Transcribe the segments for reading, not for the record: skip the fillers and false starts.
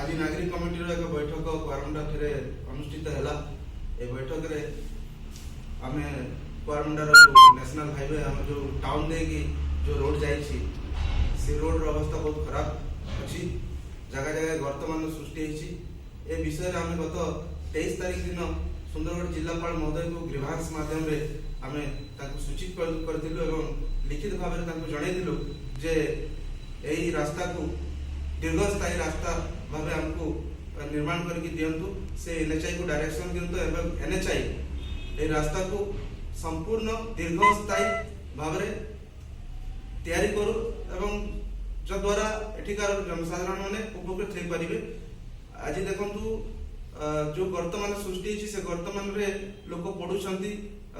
आज नागरिक कमिटी एक बैठक कुआरमुंडा थे अनुष्ठित है। ए बैठक रे आम कुआरमुंडार जो नेशनल हाईवे आम जो टाउन दे की जो रोड जाइए से रोड अवस्था बहुत खराब अच्छी जगह जगह गर्त मान सृष्टि ए विषय आम गत 23 तारीख दिन सुंदरगढ़ जिलापाल महोदय को ग्रीवांस माध्यम आम सूचित करूँ लिखित भाव में जनइलु जे यही रास्ता को दीर्घस्थायी रास्ता भाव आमको निर्माण करके दिंतु से एनएचआई को डायरेक्शन दिंतु एवं एनएचआई ए रास्ता को संपूर्ण दीर्घस्थायी भाव तैयारी करू एवं जद्वारा एठिकार जनसाधारण मैंने उपकृत हो पारे। आज देखु जो गर्तमान सृष्टि से गर्तमान लोक पड़ुंट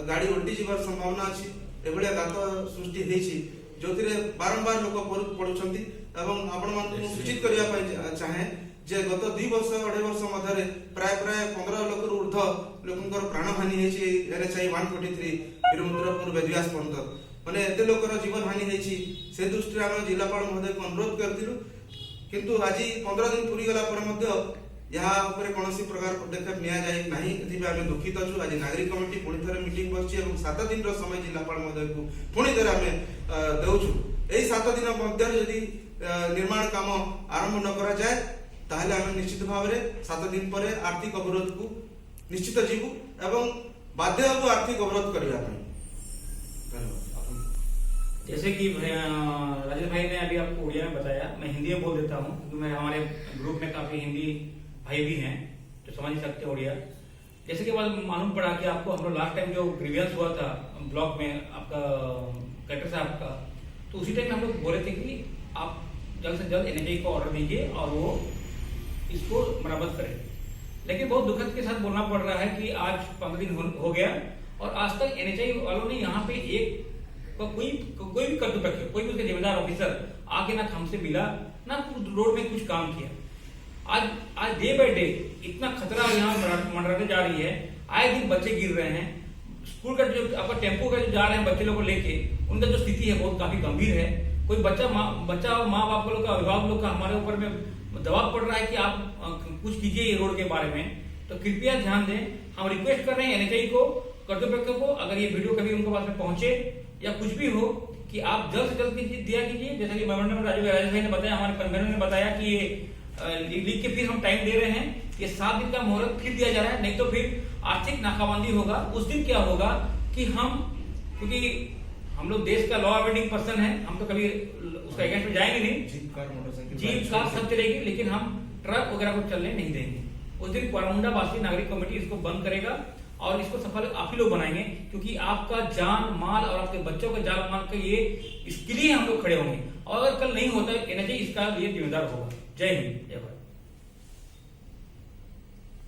गाड़ी ओल्टी जावार संभावना अच्छी एभलिया गात सृष्टि जो बारंबार लोक पड़ुंट एवं आपण सूचित करने चाहे जे गत 2 वर्ष 2.5 वर्ष मध्य प्राय 15 लाख रु ऊर्ध लोकंर प्राणहानि होती एनएचआई 143 वीरभद्रपुर बेदव्यास पर्यंत माने एते लोकर जीवन हानि होती से दृष्टि आम जिलापाल महोदय को अनुरोध करथिलु किंतु आज 15 दिन पूरी गला पर यहाँ कौन प्रकार पदक्षेप नि आम दुखित अच्छु। आज नागरिक कमिटी पुणी थे मीटिंग बसी 7 दिन समय जिलापाल महोदय को पुणी थे आम देउछु। यही 7 दिन मध्य यदि निर्माण काम आरंभ न करा जाए ताहले आम निश्चित भाव में 7 दिन पर आर्थिक अवरोध को निश्चित जीवु एवं बाध्य हबु आर्थिक अवरोध करबा ପାଇଁ। जैसे कि राजेश भाई ने अभी आपको उड़िया में बताया, मैं हिंदी में बोल देता हूँ क्योंकि मैं हमारे ग्रुप में काफी हिंदी भाई भी हैं जो समझ नहीं सकते उड़िया। जैसे कि बाद मालूम पड़ा कि आपको हम लोग लास्ट टाइम जो ग्रीवियंस हुआ था ब्लॉक में आपका कलेक्टर साहब का, तो उसी टाइम हम लोग बोले थे कि आप जल्द से जल्द एनएचआई को ऑर्डर दीजिए और वो इसको मरम्मत करें। लेकिन बहुत दुखद के साथ बोलना पड़ रहा है कि आज 15 दिन हो गया और आज तक एनएचआई वालों ने यहाँ पे एक कोई भी कर्तव्य कोई भी उसके जिम्मेदार ऑफिसर आके ना हमसे मिला ना रोड में कुछ काम किया। आज डे बाय डे इतना खतरा यहाँ मंडराते जा रही है, आए दिन बच्चे गिर रहे हैं। स्कूल का जो आपका टेम्पो का जो जा रहे हैं बच्चे लोग को लेके, उनका जो स्थिति है बहुत काफी गंभीर है। कोई बच्चा और माँ बाप लोग का अभिभावक लोग का हमारे ऊपर में दबाव पड़ रहा है कि आप कुछ कीजिए ये रोड के बारे में, तो कृपया ध्यान दें। हम रिक्वेस्ट कर रहे हैं एनएचआई को, कर्तव्य को, अगर ये वीडियो कभी उनके पास में पहुंचे या कुछ भी हो कि आप जल्द से जल्द दिया कीजिए। जैसा कि मेमोरेंडम में राजेश भाई ने बताया, हमारे कन्वेनर ने बताया कि ये लिख के फिर हम टाइम दे रहे हैं, ये 7 दिन का मुहूर्त फिर दिया जा रहा है, नहीं तो फिर आर्थिक नाकाबंदी होगा। उस दिन क्या होगा कि हम, क्योंकि हम लोग देश का लॉ अबेडिंग पर्सन है, हम तो कभी उसका अगेंस्ट में जाएंगे नहीं, जीप कार सब चलेगी, लेकिन हम ट्रक वगैरह को चलने नहीं देंगे। उस दिन कुआरमुंडा वासी नागरिक कमेटी इसको बंद करेगा और इसको सफल आप ही लोग बनाएंगे, क्योंकि आपका जान माल और आपके बच्चों का जान माल का ये इसके लिए हम लोग खड़े होंगे। और अगर कल नहीं होता एनएचआई इसका लिए जिम्मेदार होगा। जय हिंद, जय भारत।